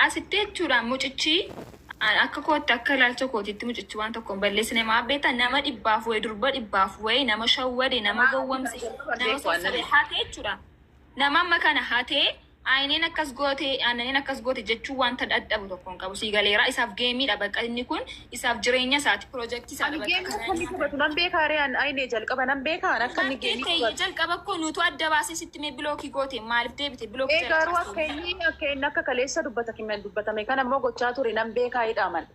Asitti jechuudha mucichi akka kootti akka ilaalcha kootiitti mucichi waan tokko balleessine maa beektaa nama dhibbaaf wayi durba dhibbaaf wayi nama shawwade nama gowwamse nama sossobee haatee jechuudha. Nama amma kana haatee aineen akkas goote aananiin akkas goote jechuu wanta dadhabu tokkoon qabu sii galeera isaaf geemiidha bakka inni kun isaaf jireenya isaati piroojeektii isaa bakka kanatti qabatu nan beekaa re'aan ainee jalqaba nan beekaa akka inni geemii jalqaba ko nutu adda baasee sitti mee bilookii goote maaliif deebite bilookii garuu akka inni akka kaleessa dubbata kimeen dubbatame kana immoo gochaa ture nan beekaa hidhaaman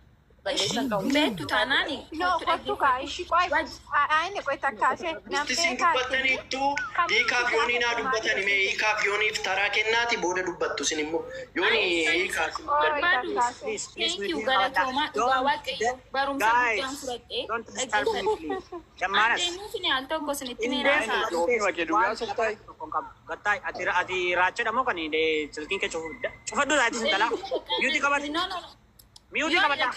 balleessan qabu beektu taanaani no kottu kaayishi qoy aine qoy takkaashe nan beekaa dubbataniittu hiikaaf yoonii naa dubbatani mee hiikaaf yooniif taraa kennaati booda dubbattu sin immoo yoonii hiikaaf barbaadu galatoomaa dhugaa waaqayyo barumsa guddaan fudhadhee adeemuufini al tokko sinitti meeraasaa gattai ati raachadha moo kan silkiin kee cufadhu taati sin talaa yuuti qabati miuti qabata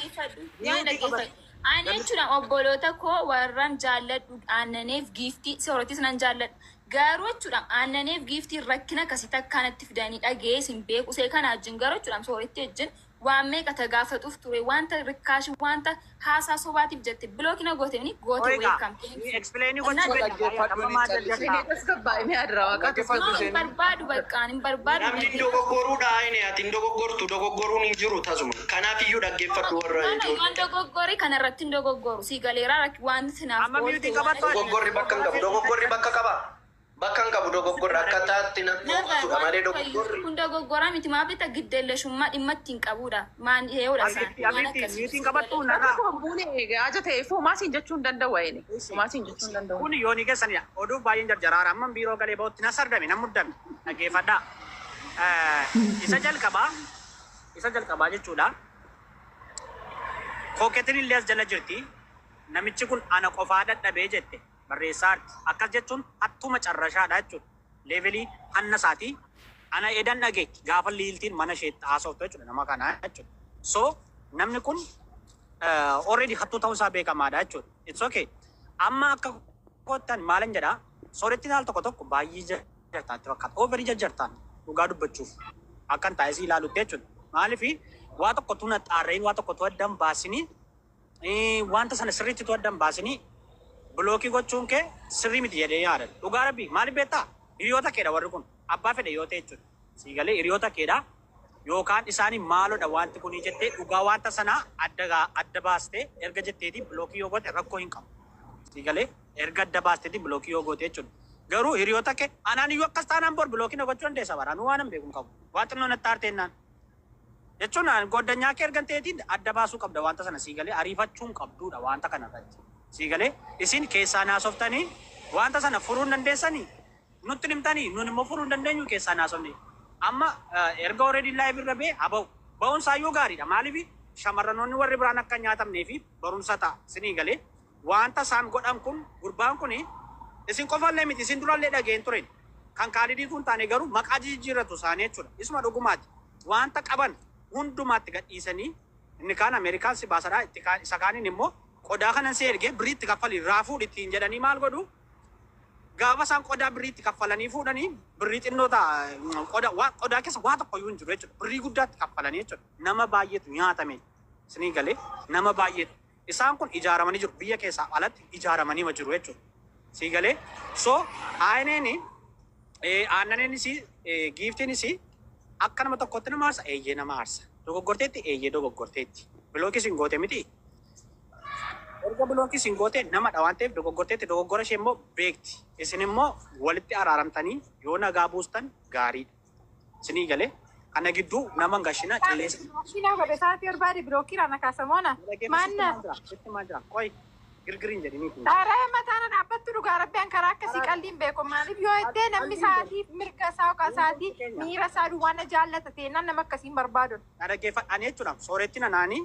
ani jechuudha obboloota koo warran jaalladhu aannaneef giiftii sooratis nan jaalladhu garuu jechuudha aannaneef giiftii rakkina akkasitti akkanatti fidanii dhagee sin beeku see kana wajjin garuu jechuudha sooratti wajjin waan meeqa tagaafatuuf ture wanta rikkaashi wanta haasaa sobaatiif jette bilookina goote ni goote explain barbaadu bakkaan hin barbaadu namni dogoggoruudha aine ati dogoggoruun hin jiru tasuma kanaaf iyyuu dhaggeeffadhu warra waan dogoggori kana irratti hin dogoggoru sii galeeraa waan sinaaf amma miuti qabatu dogoggorri bakka hin qabu dogoggorri bakka qaba bakka hin qabu dogoggorri akka taatti namtu amalee dogoggorri kun dogoggora miti maa bita giddeelleshummaa dhimma ittiin qabuudha maan hee'uudha isaan miutiin qabatu narraa aja ta'e fuumaasiin jechuun danda'u waa'ini fuumaasiin jechuun danda'u kun yoonii keessanidha oduuf baay'een jarjaraara amman biiroo galee ba'utti na sardame na muddame dhaggeeffadhaa isa jalqabaa jechuudha kooketiin illee as jala jirti namichi kun ana qofaa dadhabee jette barreessaarti akkas jechuun attuma carrashaadha jechuudha leevelii hanna isaatii ana edan dhagee gaafa liiltiin mana isheetti haasoftu jechuudha nama kanaa jechuudha so namni kun already hattuu ta'uu isaa beekamaadha jechuudha it's okay amma akka kottan maalan jedhaa sooretti haal tokko baay'ee jartaatti fakkaata overii jarjartaan dhugaa dubbachuuf akkan taa'isii ilaalutti jechuudha maaliifi waa tokko tuna xaarreen waa tokko tu addan baasinii wanta sana sirriitti tu addan baasinii bilookii gochuun kee sirrii miti jedhee yaadan dhugaa rabbii maaliif beektaa hiriyoota keedha warri kun abbaa fedhe yoo ta'e jechuudha siigalee hiriyoota keedha yookaan isaanii maalodha wanti kunii jettee dhugaa wanta sanaa adda baastee erga jetteetii bilookii yoo goote rakkoo hin qabu siigalee erga adda baasteetii bilookii yoo goote jechuudha garuu hiriyoota kee anaan iyyuu akkas taanaan bor bilookii na gochuu dandeessa baraanuu waan hin beeku qabu waan xinnoo natti aarteennaan jechuun goddanyaa kee ergan ta'eetiin adda baasuu qabda wanta sana siigalee ariifachuun qabduudha wanta kana irratti siigalee isin keessaa naasoftanii wanta sana furuun dandeessanii nutti himtanii nun immoo furuun dandeenyu keessaa naasofne amma erga already live irra bee haba'u ba'uun saayyoo gaariidha maaliif shamarranoonni warri biraan akka nyaatamnee fi barumsa ta'a isinii galee wanta isaan godhan kun gurbaan kun isin qofallee miti isin durallee dhageen ture kan kaalidii kun taane garuu maqaa jijjiirratu isaanii jechuudha isuma dhugumaati wanta qaban hundumaatti gadhiisanii inni kaan Ameerikaan si baasadhaa isa kaaniin immoo qodaa kanan si ergee biriitti kaffalii raafuu ittiin jedhanii maal godhu gaafa isaan qodaa biriitti kaffalanii fuudhanii birrii xinnoo ta'a qodaa keessa waa tokko iyyuu hin jiru jechuudha birrii guddaatti kaffalanii jechuudha nama baay'eetu nyaatame isinii galee nama baay'eetu isaan kun ijaaramanii jiru biyya keessaa alatti ijaaramanii jiru jechuudha sii galee so aannanis giiftiinis akka nama tokkotti nama aarsa eeyyee nama aarsa dogoggorteetti eeyyee dogoggorteetti bilookii sin goote miti erga bilookii sin goote namadha waan ta'eef dogoggorteetti dogoggora ishee immoo beekti isin immoo walitti araaramtanii yoo nagaa buustan gaariidha isinii galee kana gidduu nama gashina qilleessa shina godhe saati barbaade bilookii rana kaasamoona maanna qoy girgiriin jedhanii daaraa mataana dhaabbattu dhugaa rabbiin karaa akkasii qalliin beeku maaliif yoo iddee namni saatii mirga isaa yookaan saatii miira isaa duwwaana jaallata ta'e nama akkasiin barbaadu. Dhaggeeffadhaan jechuudha sooretti nanaanii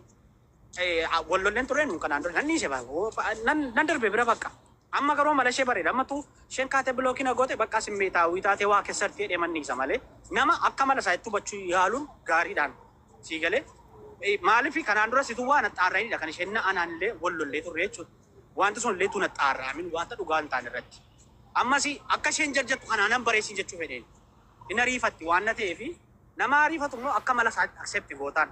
wallolleen tureen nun kanaan dura nanni ishee nan darbe bira bakka amma garuu mala ishee bareeda ammatu isheen kaatee bilookina goote bakka simmeetaawwii taatee waa keessatti hidhee manniisa malee nama akka mala isaa itti hubachuu yaaluun gaariidhaan sii galee maaliif kanaan dura situ waan xaarraanidha kan isheen anaanillee wallollee turre jechuudha. Wanti sun illee tuna xaarraamin wanta dhugaa hin taane irratti ammas akka isheen jarjattu kanaanan bareessin jechuu fedheen hin ariifatti waan na ta'eefi nama ariifatu immoo akka mala isaa accept gootaan.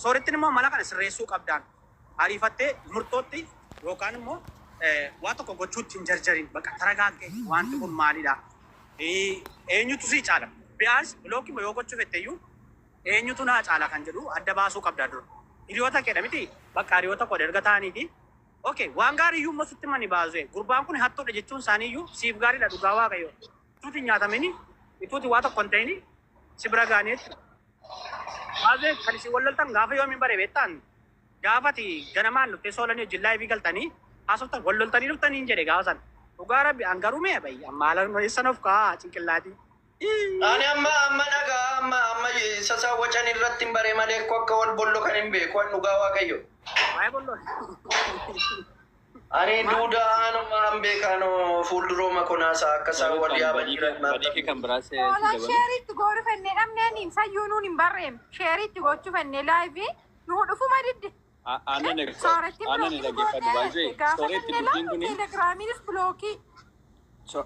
Soorettiin immoo mala kana sirreessuu qabdaan. Ariifattee murtootti yookaan immoo waa tokko gochuutti hin jarjarin bakka taragaagge wanti kun maalidha. Eenyutu sii caala. Biyaas bilookii yoo gochuu fetteyyuu eenyutu naa caala kan jedhu adda baasuu qabdaa dura. Hiriyoota keedha miti bakka hiriyoota koo erga ta'aniiti. Okay, waan gaarii iyyuu masutti mani baasee gurbaan kun hattoodha jechuun isaanii iyyuu siif gaariidha dhugaa waaqayyo. Ituuti nyaatamini ituuti waa tokko hin ta'ini si bira gaaneetti. Baasee kan isin walloltan gaafa yoomiin bare beektaan gaafati ganamaan dhuftee soolanii hojii laayivii galtanii haasoftan walloltanii dhuftanii hin jedhe gaafa sana. Dhugaa rabbi hangaruu mee bayi ammaala eessan of kaa cinqillaati. Ani amma dhagaa amma sasaawwacan irratti hin bare malee akka wal bollo kan hin beeku an dhugaa waaqayyo. Waa'ee bolloo. Ani duudaa anuma hin beekano fuuldurooma kunaasaa akka isaan wal yaaban jiran badii kan biraas Oolan sheeriitti goonu fennee dhabneen sayyuu nuun hin barreem. Sheeriitti gochuu fennee laayivii nuu dhufuma diddi. aannan dhaggeeffadhu baay'ee sooretti dubbiin kun Telegiraamiinis bilookii.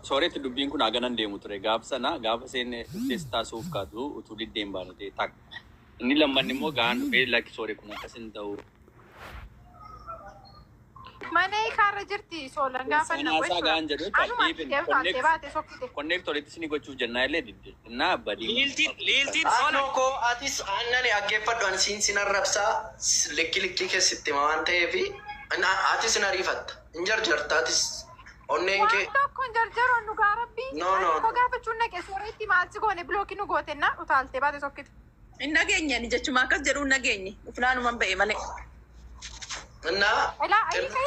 sooretti dubbiin kun haganan deemu ture gaafa sana gaafa seen tees taasuuf kaatu utuu diddeen baanate tak inni lammanni immoo gahaan dhufee lakki sooree kun akkas hin ta'u. Mana kaarra jirti soolan gaafa na konneektoritti sini gochuuf jennaa illee didde innaa badii. Liiltiin Ano ko atis aannan dhaggeeffadhu an siin arrabsaa likki keessatti waan ta'eef atis hin ariifatta hin jarjarta atis onneen kee. waan tokkoon jarjaroon dhugaa rabbii. No. Ko gaafachuun naqe sooretti maalti goone bilookii nu gootenna utaaltee baate sokkite. Hin nageenye jechuma akkas jedhu hin nageenye. Ufnaanumaan ba'e malee. እና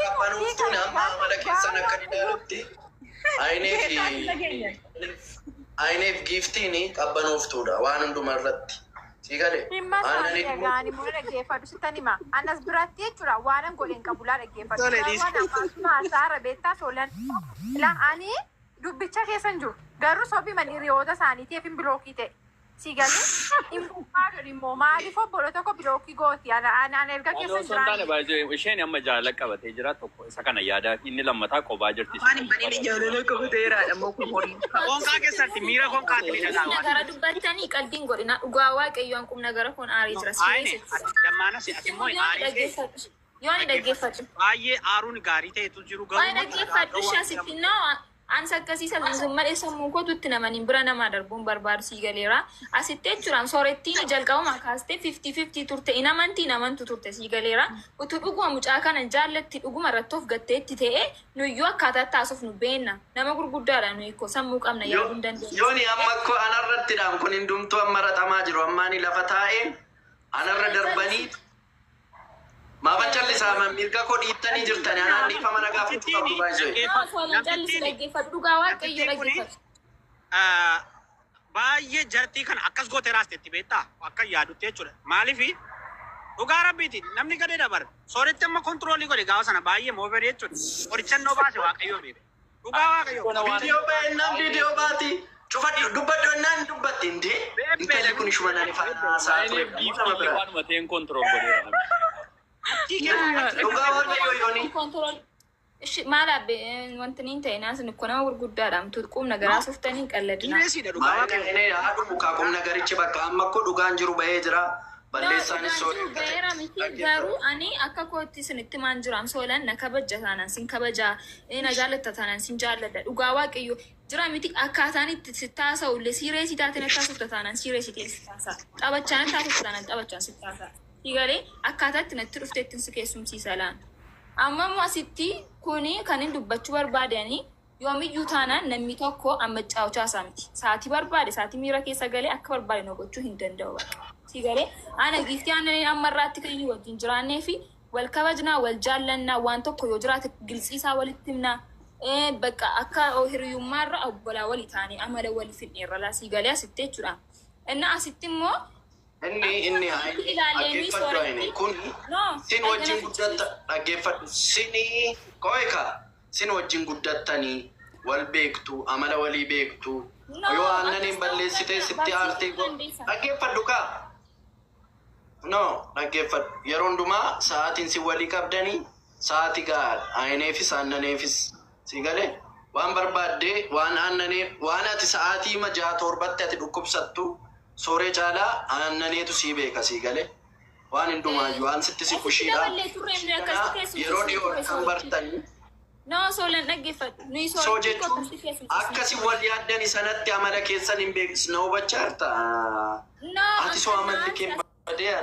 ቀባኑፍቱን አማ መለኬሰን አከዲዳሩቲ አይኔፍ ጊፍቲኒ ቀባኑፍቱዳ ዋን እንዱመረት ሲገሌ Himmasaan egaan immoo dhaggeeffadhu sittan hima. Anas biratti jechuudha waanan godhen qabulaa dhaggeeffadhu. Waan ammaa saara beektaa soolan. Ani dubbicha keessan jiru. Garuu sobiman hiriyoota isaaniitiif hin bilookii ta'e. Sigalee hin buqqaadhu immoo maaliif obbolo tokko bilookii gooti. Anaan erga keessan jiraan. Isheen amma jaalala qabatee jira tokko isa kana yaadaa inni lammataa qobaa jirti. Waan hin banine jaalala qabateeraadha moo kun horii. konkaa keessatti miira konkaatti ni dhagaawaa. Nagara dubbatanii qalbiin godhina dhugaa waaqayyoon kun nagara kun aarii jira. Ayne dammaanas atimmoo aarii Yoon dhaggeeffadhu. baay'ee aaruun gaarii ta'etu jiru Waan dhaggeeffadhu shaasitti noo an sakkasiisa zummadhe sammuu kootutti namaniin bira namaa darbuun barbaarsii galeera. Asitti jechuudhaan soorettiin jalqabuma kaastee 50-50 turte in amantu turte sii galeera. Utuu dhuguma mucaa kana jaallatti dhuguma irratti of gatteetti ta'e nuyyuu akkaataa taasuuf nu beenna. Nama gurguddaadha nuyi ko sammuu qabna yaaduu hin dandeenye. yooni amma ko anarrattidhaan kun hundumtuu amma raxamaa jiru ammaani lafa taa'een anarra darbanii maafachalli isaa mirga koo dhiittanii jirtani anaan dhiifama nagaa fudhatu qabdu baay'ee. Soolan jallis dhaggeeffadhu dhugaa waaqayyo dhaggeeffadhu. baay'ee jartii kana akkas goote raasteetti beektaa akka yaadutti jechuudha. Maaliifi dhugaa rabbiiti namni gadee dabar sooretti amma kontiroolii godhe gaafa sana baay'ee moofere jechuudha. Qorichannoo baase waaqayyoo beeke. Dhugaa waaqayyoo. Viidiyoo baay'inaan viidiyoo baati. Cufadhu dubbadhu ennaan dubbatti indee. Intalli kun shumanaan ifaa saa ture. Waanuma ta'een kontirool godheera. Dhugaa waaqayyoo yooni. Maal abbe wanti niin ta'e naasin kun nama gurguddaadhaan tuqquum nagaraa suftanii qalladina. Dhiireesiidha dhugaa Maal waaqayyoo. ta'ee haadhu mukaaqum nagarichi bakka amma ko dhugaan jiru bahee jira. Balleessaanis Beera miti garuu ani akka kootti isinitti maan jiraan soolan na kabaja taanaan sin kabajaa na jaalatta taanaan sin jaalladha dhugaa waaqayyo jira miti akkaataan itti sittaasa ulle siireesii taateen taasifta taanaan siireesii ta'e sittaasa xabachaan taasifta taanaan xabachaan sittaasa sigalee akkaataa itti natti dhufteettiin si keessumsiisa laan amma immoo asitti kuni kan hin dubbachuu barbaadanii yoomiyyuu taanaan namni tokko amma caawchaasaa miti saatii barbaade saatii miira keessa galee akka barbaade nu gochuu hin danda'u sigalee ana giftii aannan ammarraatti kan inni wajjin jiraannee fi wal kabajnaa wal jaallannaa waan tokko yoo jiraate gilsiisaa walitti himnaa bakka akka hiriyummaarra obbolaa walii taanii amala walii fidneerra laa sigalee asitti jechuudha. Inni asitti immoo inni dhaggeeffadhu ayine kun sin wajjin guddatta dhaggeeffadhu sini koeka sin wajjin guddattanii wal beektu amala walii beektu yoo aannaniin balleessitee sitti aartee dhaggeeffadhu kaa. No, dhaggeeffadhu yeroo hundumaa sa'aatiin si walii qabdanii sa'aatii gahaadha. Ayineefis aannaneefis si galee waan barbaaddee waan aannaneef waan ati sa'aatii 6-7 ati dhukkubsattu sooree caalaa aannaneetu sii beeka sii galee waan hundumaayyuu waan sitti si kushiidha. Yeroo dhiyoo kan bartanii. No, solan dhaggeeffadhu. Nuyi Soo jechuun akkasi wal yaaddani sanatti amala keessan hin beeksisna hubachaa jirta. Ati soo amalli kee badee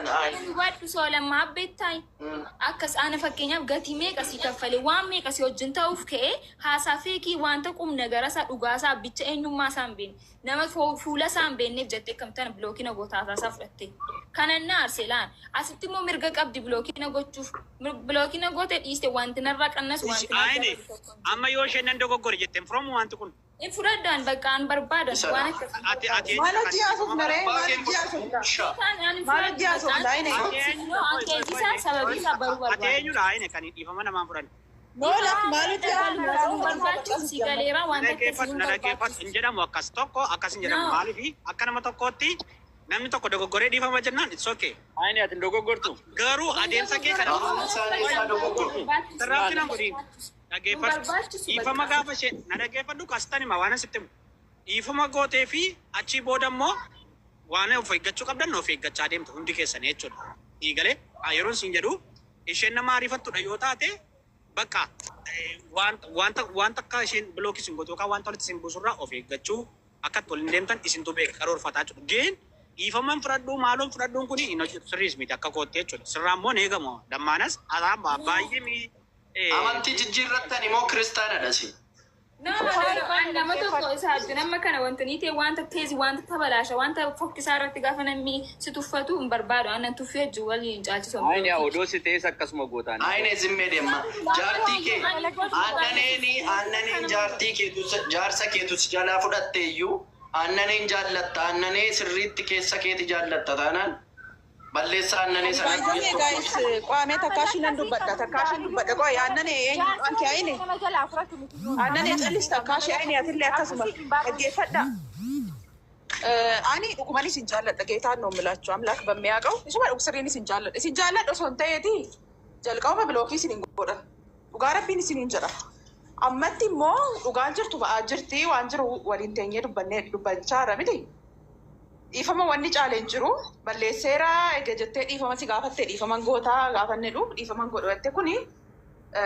wadhu solan maabbeettaay. Akkas ana fakkeenyaaf gatii meeqa si kaffalee waan meeqa si wajjin ta'uuf ka'ee haasaa feekii wanta qubna garasaa dhugaasaa bicha eenyummaa isaa hin beekne. Nama fuula isaa hin beekneef jettee kamtana bilookina gootaa isaa fudhatte. Kanannaa arseelaan asitti immoo mirga qabdi bilookina gochuuf bilookina goote dhiiste wanti narraa qannas wanti Aine, amma yoo isheen dogoggore jetteen firoomu wanti kun. fudhadhaan bakka an barbaadan waan akka Ati Maala jiyaasuuf naree maala jiyaasuuf laayine. Ankeessisaa sababii isaa baruu ati barbaada. eenyudha aine kan dhiifama namaan fudhan. Noola maala jiyaasuuf barbaachuun si galeera waan akka Na dhaggeeffatu hin jedhamu akkas tokko akkas hin jedhamu maaliifi akka nama tokkootti namni tokko dogoggoree dhiifama jennaan it's okay. Aine ati dogoggortu. Garuu adeemsa kee kana sirraatti nan godhiin. Dhaggeeffatu dhiifama gaafa ishee na dhaggeeffadhu kastan hima waan asitti himu. Dhiifama gootee fi achii booda immoo waan of eeggachuu qabdan of eeggachaa deemtu hundi keessan jechuudha. Dhiigalee yeroon siin jedhu isheen nama ariifattudha yoo taate bakka wanta akka isheen bilookii siin gootu yookaan wanta walitti siin buusurraa of eeggachuu akka waliin deemtan isintu beeka karoorfataa jechuudha. Geen dhiifaman fudhadhuu maaloon fudhadhuun kun hin hojjetu sirriis miti akka koottee jechuudha. Sirraa immoo ni eegamu. Dammaanas baay'ee amantii jijjiirrattan immoo kiristaanadha si. nama tokko isaa nama kana wanta ni ta'e wanta teezi wanta tabalaasha wanta fokkisaa irratti gaafa namni si tuffatu hin barbaadu aannan tuffee jiru waliin caalchisu. Aine odoo si ta'es akkasuma gootaan. Aine zimmee deemma. Jaartii kee aannaneen jaartii keetu jaarsa keetu si jalaa fudhatte iyyuu aannaneen jaallatta aannanee sirriitti keessa keeti jaallatta taanaan balleessa aannanee sana Baay'ee guys qaamee takkaashiin dubbadha takkaashiin dubbadha qoy aannanee eenyu anke ayine aannanee callis takkaashii ayine atillee akkasuma dhaggeeffadha. Ani dhugumanis hin jaalladha geetaan noo milaachuu amlaak bammiyaaqaw isuma dhugsiriinis hin jaalladha osoo hin ta'eeti jalqabama bilookii isin hin godhan dhugaa rabbiin isin hin jedha. Ammatti immoo dhugaan jirtu ba'aa jirti waan jiru waliin teenyee dubbachaa irra miti. Dhiifama wanni caaleen jiru balleesseera egaa jettee dhiifama si gaafattee dhiifaman gootaa gaafanne dhiifaman godhatte kuni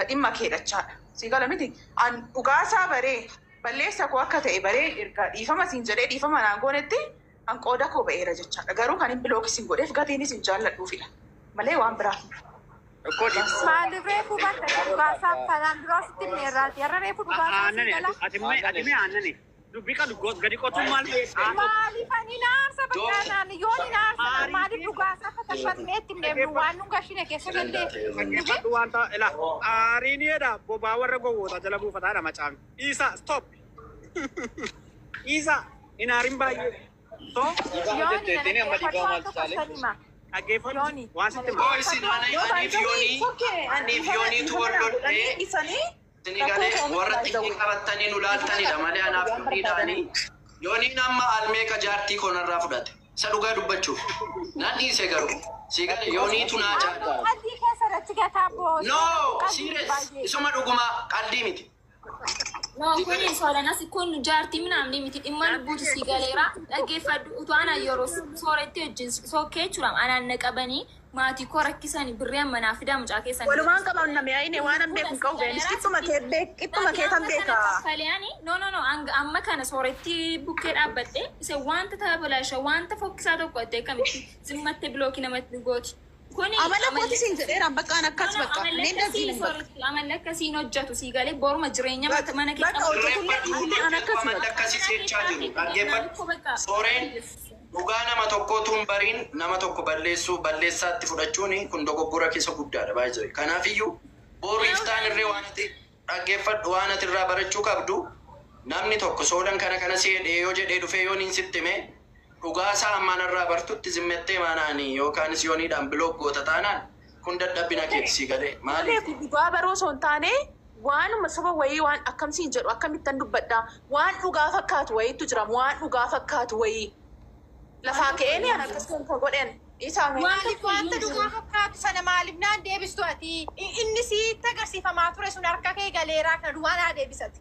dhimma keedhachaadha. Si gala miti an dhugaasaa baree balleessa koo akka ta'e baree erga dhiifama siin jedhee dhiifama naan goonetti an qooda koo ba'eera jechaadha. Garuu kan hin bilookis hin godheef gatiinis hin jaalladhuufidha malee waan biraa. Maaliif reefu bakka dhugaasaaf kanaan duraa sitti meerraati. Yarra reefu dhugaasaaf ati mee aannani. Dubbii kan gadi qotuun maal beektaa? maaliif ani naarsa bakkaanaan yoon naarsa maaliif dhugaasaaf akkasumas itti deemnu waan nu gashine keessa gallee. Dhaggeeffadhu wanta ila aariiniidha bobaa warra gowwoota jala buufataadha macaan. Isa stop. Isa in aarin baay'ee. So dhaggeeffadhu waan sitti Koo isin aniif yooniitu wallollee isinii galee warra xiqqii qabattanii nu laaltanidha malee anaaf dhudhiidhaanii yooniin amma almeeqa jaartii konarraa fudhate isa dhugaa dubbachuuf nan dhiise garuu si gale yooniitu naa jaadha. Qalbii keessa irratti gataa boo. No serious isuma dhuguma qalbii miti. No, kuni soolanas kun jaartii minamni miti dhimma lubbuutu si galeera dhaggeeffadhu utuu ana yeroo sooretti wajjin sookee jiran anaan naqabanii maatii koo rakkisanii birreen manaa fidaa mucaa keessanii. Walumaan qaban namni ayine waan an beeku qabu beenis qittuma kee tan beeka. Kaleani no amma kana sooretti bukkee dhaabbadhe isa wanta tabalaasha wanta fokkisaa tokko itti kamitti zimmatte bilookii namatti gooti. Amala kooti siin jedheeraan bakka an akkas bakka neen daziin bakka. Amala akkasiin hojjetu si galee boruma jireenya mana Bakka hojjetullee an akkas Amala bakka. akkasii seechaa jiru dhaggeeffadhu. Sooreen dhugaa nama tokkootu hin bariin nama tokko balleessaatti fudhachuun kun dogoggora keessa guddaadha baay'ee. Kanaafiyyuu boru iftaan irree waan ati dhaggeeffadhu waan ati irraa barachuu qabdu namni tokko soolan kana si hedhee yoo jedhee dhufee yoon hin sittime dhugaasaa ammaan irraa bartutti zimmettee maanaanii yookaanis yooniidhaan bilook goota taanaan kun dadhabbina keetisii galee maaliif? Dhugaa baroo osoo hin taane waanuma saba wayii waan akkamsiin jedhu akkamittan dubbadhaa waan dhugaa fakkaatu wayiitu jira waan dhugaa fakkaatu wayii. Lafaa ka'een an akkas kan godhan isaa Maaliif wanta dhugaa fakkaatu sana maaliif naan deebistu ati inni siitti agarsiifamaa ture sun harka kee galeeraa kana duwwaa naa deebisati.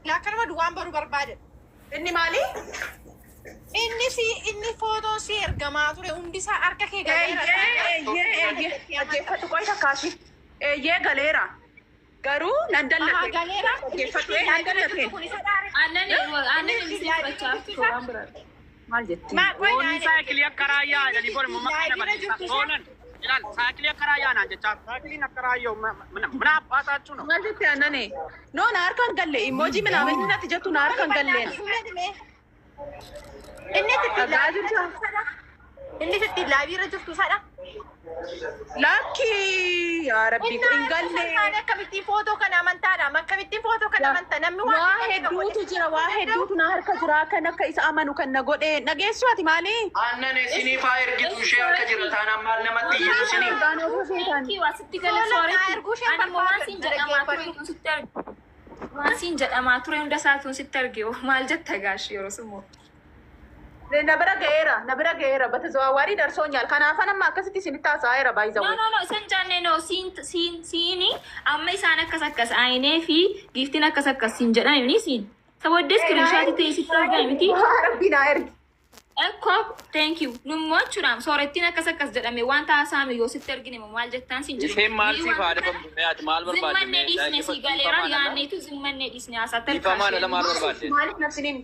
Lakkanuma duwwaan baruu barbaade. inni maali? inni fotoon si ergamaa ture hundi isaa harka kee galeera. Dhaggeeffatu qoy takkaati. Eeyyee galeera. Garuu nan dallate. Galeera. Dhaggeeffatu nan dallate. Maal jetti? Oonni saayikilii akka raayyaa jedhanii boona mummaa kana barreessaa oolan. Ilaal saayikilii akka raayyaa naan jechaa saayikiliin akka raayyaa mana abbaa taachuu no. Maal jetti annane? No na harkaan galle immoojii minaa inni natti jettu na harkaan galleen. Inni sitti laabiirra jirtu sadha. Lakki yaa rabbi hin galle. Akkamittiin footoo kana amantaadha? Akkamittiin footoo kana amantaa? Namni waa hedduutu jira, waa hedduutu na harka jira kan akka isa amanu kan na godhe. Nageessu ati maali? Annane siniifaa ergitu ishee harka jira taanaan maal namatti iyyitu sinii. Waan siin jedhamaa ture hunda isaatuun sitti arge maal jetta gaashii yeroo summoo. Na bira ga'eera bata zawaawarii darsoonyal kanaafan amma akkasitti isinitti haasa'eera baay'isawwan. No isan jaanne no siini amma isaan akkas aynee fi giiftiin akkas siin jedhan ni siin. Saboodde iskiriinshaatii ta'e sitti argaa miti. Rabbi naa ergi. Ekko thank you. Nummoo chuudhaan soorettiin akkas jedhame wanta haasa'ame yoo sitti argine maal jettaan siin jiru. Isheen maal siif haadha famtume ati maal barbaadde? Zimmanne dhiisne si galeera yaanneetu zimmanne dhiisne haasaa tarkaashee. Ifamaan ala maal barbaadde? Maaliif nafsiniin?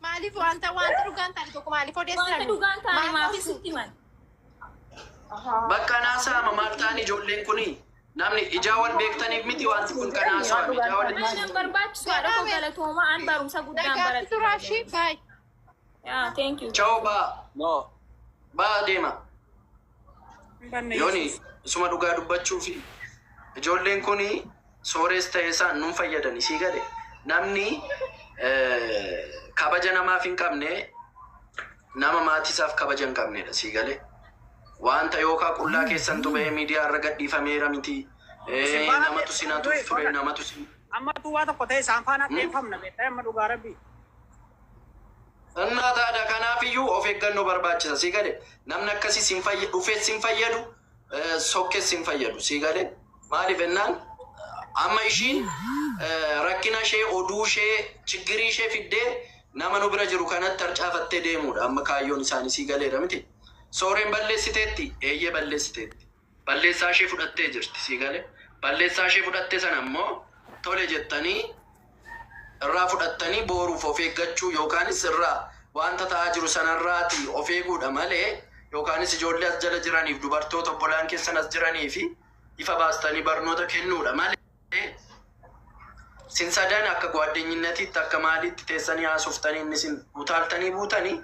Maaliif wanta dhugaan taane tokko maaliif odeessan? Wanta dhugaan taane maaliif sitti man? Bakka naasaama maal ta'an ijoolleen kuni namni ijaa wal beektaniif miti wanti kun kan naasaama ijaa wal Mana barbaachisaadha koo galatooma an barumsa guddaan baradhe. Turaashi baay. Yeah, thank you. Ciao ba. No. Ba deema. Yooni isuma dhugaa dubbachuu fi ijoolleen kuni soorees ta'ee isaan nun fayyadani sii gale. Namni kabaja namaaf hin qabne nama maatiisaaf kabaja hin qabnedha sii galee. Wanta yookaan qullaa keessantu bahee miidiyaa irra gadhiifameera miti. Namatu sinatu ture namatu sin. Amma duwwaa tokko ta'e isaan faana deemfamna beektaa amma dhugaa rabbii. Innaa taada kanaafiyyuu of eeggannoo barbaachisa sii galee. Namni akkasii sin fayyadu dhufees sin fayyadu sokkees sin fayyadu sii galee. Maaliif ennaan amma ishiin rakkina ishee oduu ishee chiggirii ishee fiddee nama nu bira jiru kanatti harcaafattee deemuudha amma kaayyoon isaanii sii galeera miti. Sooreen balleessiteetti eeyyee balleessiteetti. Balleessaa ishee fudhattee jirti sii galee. Balleessaa ishee fudhattee sana immoo tole jettanii irraa fudhattanii booruuf of eeggachuu yookaanis irraa wanta ta'aa jiru sanarraati of eeguudha malee yookaanis ijoollee as jala jiraniif dubartoota obbolaan keessan as jiranii fi ifa baastanii barnoota kennuudha malee. Sin sadan akka gwaddeenyinnatiitti akka maaliitti teessanii haasoftanii inni sin utaaltanii buutanii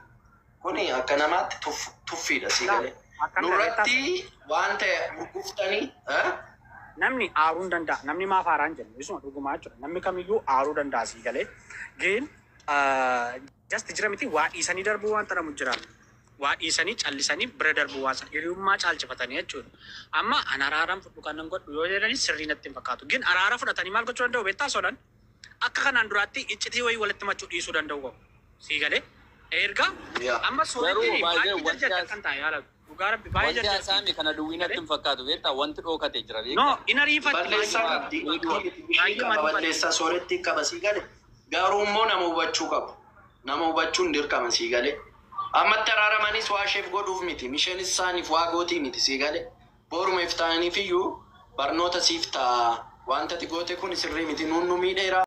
kuni akka namaatti tuffiidha sii galee. Nurratti waan ta'e gurguftanii namni aaruu hin danda'a. Namni maaf haaraan jennu isuma dhugumaa jechuudha. Namni kamiyyuu aaruu danda'a sii galee. Geen just jira miti waa dhiisanii darbuu waan ta'amu jira. Waa dhiisanii callisanii bira darbuu waan sana hiriyummaa caalchifatanii jechuudha. Amma an araaraan fudhu kan nan godhu yoo jedhani sirrii natti hin fakkaatu. Gin araara fudhatanii maal gochuu danda'u beektaa sodan? Akka kanaan duraatti iccitii wayii walitti machuu dhiisuu danda'u qabu. Sii galee erga amma soorri baay'ee jajjata kan ta'a yaala. Dhugaa rabbi baay'ee jajjata. Wanti asaami kana duwwii natti hin fakkaatu beektaa wanti dhookatee jira beektaa. No in ariifatti balleessaa sooretti qaba sii galee. Garuu immoo nama hubachuu qabu. Nama hubachuun dirqama sii galee. Ammatti araaramanis waa isheef godhuuf miti. Misheenis isaaniif waa gootii miti sii galee. Booruma iftaaniif iyyuu barnoota siif ta'a. Wanta ati goote kun sirrii miti nuun nu miidheera.